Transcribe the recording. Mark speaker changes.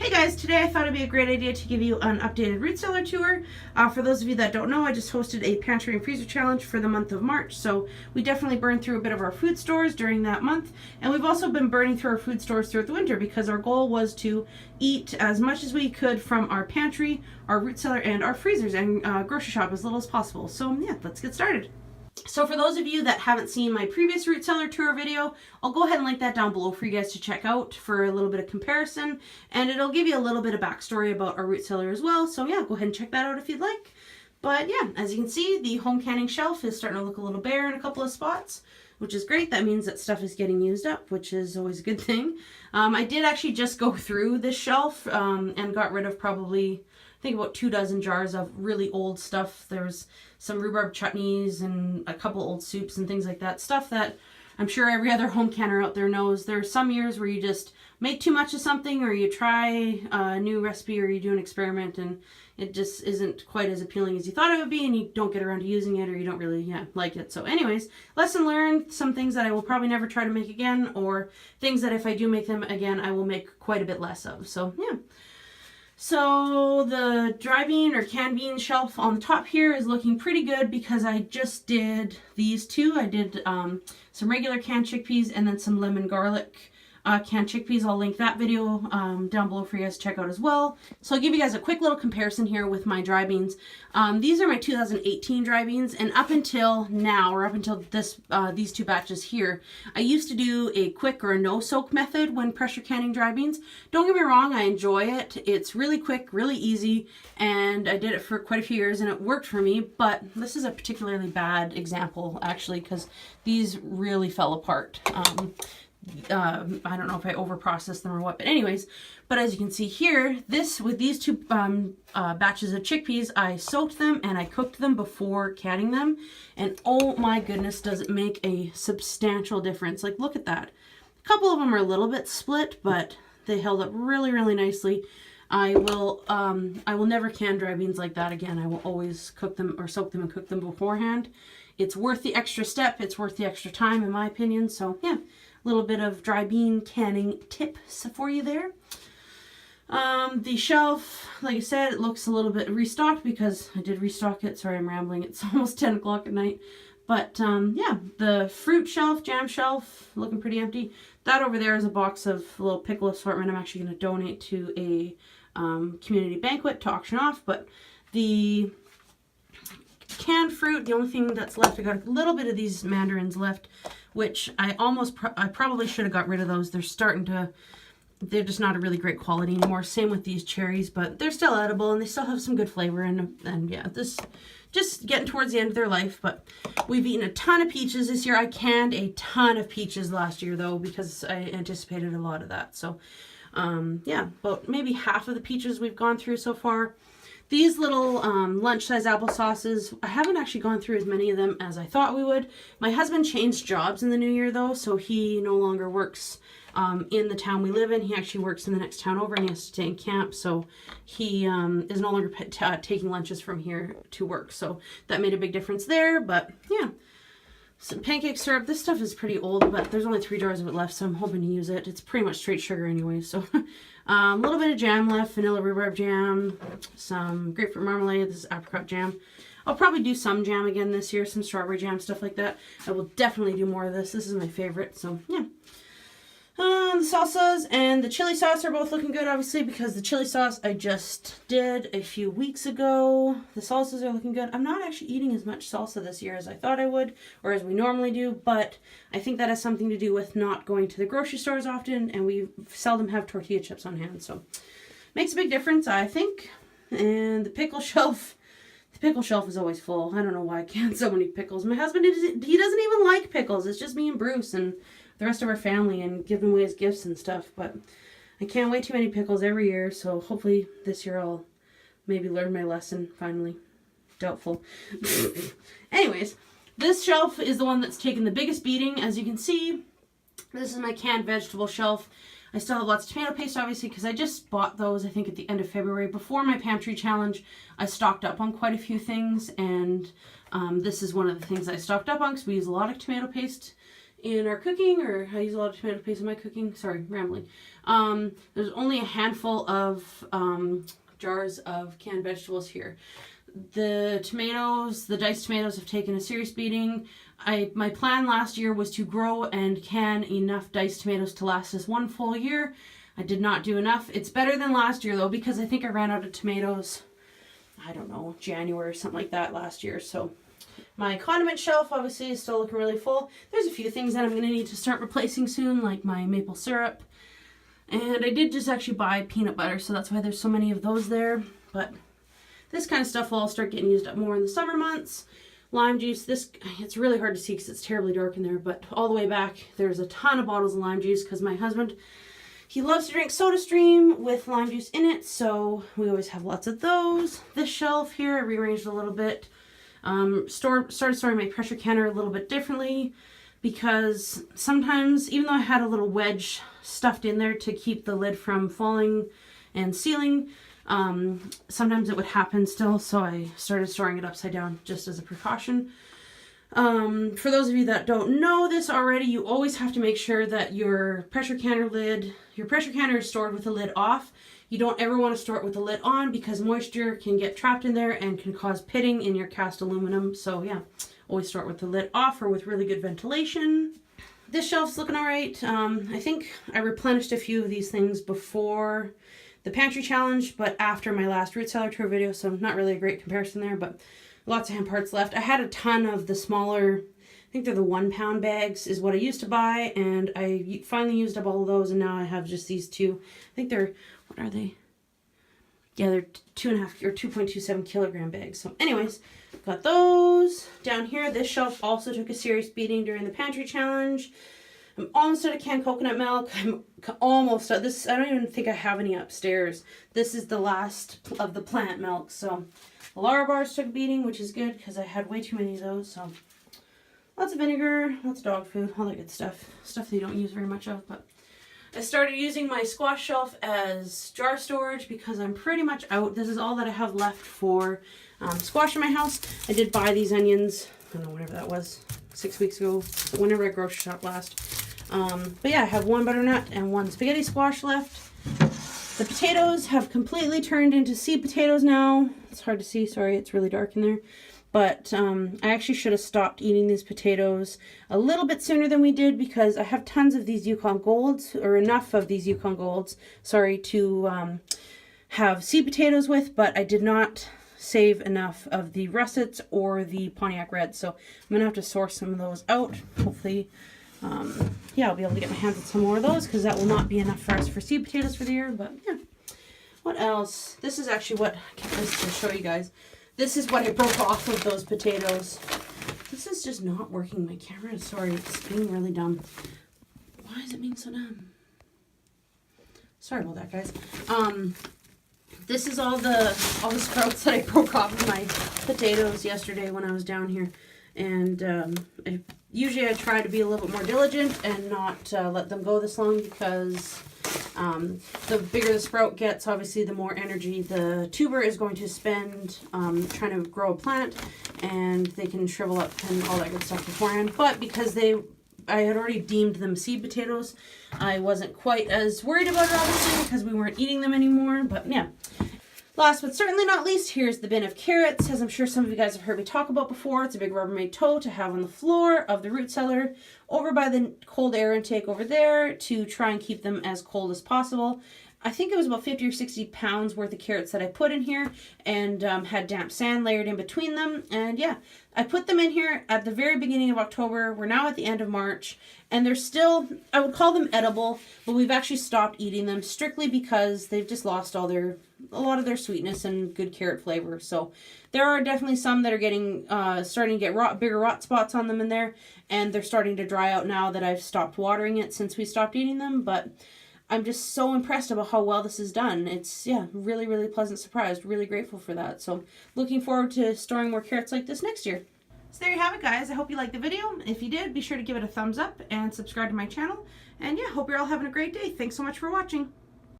Speaker 1: Hey guys, today I thought it'd be a great idea to give you an updated root cellar tour. For those of you that don't know, I just hosted a pantry and freezer challenge for the month of March, so we definitely burned through a bit of our food stores during that month, and we've also been burning through our food stores throughout the winter because our goal was to eat as much as we could from our pantry, our root cellar, and our freezers, and grocery shop as little as possible. So yeah, let's get started. So for those of you that haven't seen my previous root cellar tour video, I'll go ahead and link that down below for you guys to check out for a little bit of comparison, and it'll give you a little bit of backstory about our root cellar as well. So yeah, go ahead and check that out if you'd like. But yeah, as you can see, the home canning shelf is starting to look a little bare in a couple of spots, which is great. That means that stuff is getting used up, which is always a good thing. I did actually just go through this shelf and got rid of probably, I think, about 24 jars of really old stuff. There's some rhubarb chutneys and a couple old soups and things like that. Stuff that I'm sure every other home canner out there knows. There are some years where you just make too much of something, or you try a new recipe, or you do an experiment and it just isn't quite as appealing as you thought it would be, and you don't get around to using it, or you don't really like it. So anyways, lesson learned. Some things that I will probably never try to make again, or things that if I do make them again, I will make quite a bit less of. So yeah. So the dry bean or canned bean shelf on the top here is looking pretty good because I just did these two. I did some regular canned chickpeas and then some lemon garlic canned chickpeas. I'll link that video down below for you guys to check out as well. So I'll give you guys a quick little comparison here with my dry beans. These are my 2018 dry beans, and up until now, or up until this these two batches here, I used to do a quick or a no soak method when pressure canning dry beans. Don't get me wrong, I enjoy it. It's really quick, really easy, and I did it for quite a few years and it worked for me, but this is a particularly bad example actually because these really fell apart. I don't know if I over-processed them or what, but anyways, but as you can see here, with these two batches of chickpeas, I soaked them and I cooked them before canning them, and oh my goodness, does it make a substantial difference. Like, look at that. A couple of them are a little bit split, but they held up really, really nicely. I will never can dry beans like that again. I will always cook them or soak them and cook them beforehand. It's worth the extra step. It's worth the extra time, in my opinion. So yeah, a little bit of dry bean canning tips for you there. The shelf, like I said, it looks a little bit restocked because I did restock it. Sorry, I'm rambling. It's almost 10 o'clock at night. But yeah, the fruit shelf, jam shelf, looking pretty empty. That over there is a box of a little pickle assortment I'm actually going to donate to a community banquet to auction off. But the canned fruit, the only thing that's left, I got a little bit of these mandarins left, which I probably should have got rid of those. They're just not a really great quality anymore. Same with these cherries, but they're still edible and they still have some good flavor, and yeah, this just getting towards the end of their life. But we've eaten a ton of peaches this year. I canned a ton of peaches last year though because I anticipated a lot of that. So yeah, about maybe half of the peaches we've gone through so far. These little lunch-size applesauces, I haven't actually gone through as many of them as I thought we would. My husband changed jobs in the new year though, so he no longer works in the town we live in. He actually works in the next town over and he has to stay in camp, so he is no longer taking lunches from here to work. So that made a big difference there, but yeah. Some pancake syrup. This stuff is pretty old, but there's only 3 jars of it left, so I'm hoping to use it. It's pretty much straight sugar anyway, so a little bit of jam left, vanilla rhubarb jam, some grapefruit marmalade. This is apricot jam. I'll probably do some jam again this year, some strawberry jam, stuff like that. I will definitely do more of this. This is my favorite, so yeah. The salsas and the chili sauce are both looking good, obviously, because the chili sauce I just did a few weeks ago. The salsas are looking good. I'm not actually eating as much salsa this year as I thought I would, or as we normally do, but I think that has something to do with not going to the grocery stores often, and we seldom have tortilla chips on hand, so makes a big difference, I think. And the pickle shelf. The pickle shelf is always full. I don't know why I can so many pickles. My husband, he doesn't even like pickles. It's just me and Bruce and the rest of our family, and giving away as gifts and stuff. But I can't wait too many pickles every year, so hopefully this year I'll maybe learn my lesson finally. Doubtful. Anyways, this shelf is the one that's taken the biggest beating. As you can see, this is my canned vegetable shelf. I still have lots of tomato paste, obviously, because I just bought those, I think, at the end of February. Before my pantry challenge, I stocked up on quite a few things, and this is one of the things I stocked up on because we use a lot of tomato paste in our cooking, or I use a lot of tomato paste in my cooking. Sorry, rambling. There's only a handful of jars of canned vegetables here. The tomatoes, the diced tomatoes, have taken a serious beating. My plan last year was to grow and can enough diced tomatoes to last us 1 full year. I did not do enough. It's better than last year though, because I think I ran out of tomatoes, I don't know, January or something like that last year. So my condiment shelf obviously is still looking really full. There's a few things that I'm going to need to start replacing soon, like my maple syrup. And I did just actually buy peanut butter, so that's why there's so many of those there. But this kind of stuff will all start getting used up more in the summer months. Lime juice, it's really hard to see because it's terribly dark in there, but all the way back there's a ton of bottles of lime juice because my husband, he loves to drink SodaStream with lime juice in it, so we always have lots of those. This shelf here I rearranged a little bit. Started storing my pressure canner a little bit differently because sometimes, even though I had a little wedge stuffed in there to keep the lid from falling and sealing, sometimes it would happen still, so I started storing it upside down just as a precaution. For those of you that don't know this already, you always have to make sure that your pressure canner is stored with the lid off. You don't ever want to store it with the lid on because moisture can get trapped in there and can cause pitting in your cast aluminum. So yeah, always store it with the lid off or with really good ventilation. This shelf's looking all right. I think I replenished a few of these things before the pantry challenge, but after my last root cellar tour video, so not really a great comparison there, but lots of hand parts left. I had a ton of the smaller, I think they're the 1 pound bags is what I used to buy, and I finally used up all of those, and now I have just these two. I think they're, what are they? Yeah, they're 2.5 or 2.27 kilogram bags. So anyways, got those. Down here, this shelf also took a serious beating during the pantry challenge. I'm almost out of canned coconut milk. I'm almost out. This, I don't even think I have any upstairs. This is the last of the plant milk. So the Lara bars took a beating, which is good because I had way too many of those. So lots of vinegar, lots of dog food, all that good stuff. Stuff that you don't use very much of. But I started using my squash shelf as jar storage because I'm pretty much out. This is all that I have left for squash in my house. I did buy these onions, I don't know, whenever that was, 6 weeks ago, whenever I grocery shopped last. But yeah, I have 1 butternut and 1 spaghetti squash left. The potatoes have completely turned into seed potatoes now. It's hard to see, sorry, it's really dark in there. But I actually should have stopped eating these potatoes a little bit sooner than we did because I have tons of these Yukon Golds, or enough of these Yukon Golds, sorry, to have seed potatoes with, but I did not save enough of the russets or the Pontiac Reds. So I'm going to have to source some of those out. Hopefully, yeah, I'll be able to get my hands on some more of those because that will not be enough for us for seed potatoes for the year. But yeah, what else? This is actually what, I kept this to show you guys. This is what I broke off of those potatoes. This is just not working. My camera, sorry, it's being really dumb. Why is it being so dumb? Sorry about that, guys. This is all the sprouts that I broke off of my potatoes yesterday when I was down here. And usually I try to be a little bit more diligent and not let them go this long because the bigger the sprout gets, obviously the more energy the tuber is going to spend trying to grow a plant, and they can shrivel up and all that good stuff beforehand. But because I had already deemed them seed potatoes, I wasn't quite as worried about it, obviously, because we weren't eating them anymore. But yeah. Last but certainly not least, here's the bin of carrots. As I'm sure some of you guys have heard me talk about before, it's a big Rubbermaid toe to have on the floor of the root cellar over by the cold air intake over there to try and keep them as cold as possible. I think it was about 50 or 60 pounds worth of carrots that I put in here and had damp sand layered in between them. And yeah, I put them in here at the very beginning of October. We're now at the end of March, and they're still, I would call them edible, but we've actually stopped eating them strictly because they've just lost a lot of their sweetness and good carrot flavor. So there are definitely some that are getting, starting to get bigger rot spots on them in there, and they're starting to dry out now that I've stopped watering it since we stopped eating them. But I'm just so impressed about how well this is done. It's, yeah, really, really pleasant surprise. Really grateful for that. So looking forward to storing more carrots like this next year. So there you have it, guys. I hope you liked the video. If you did, be sure to give it a thumbs up and subscribe to my channel. And yeah, hope you're all having a great day. Thanks so much for watching.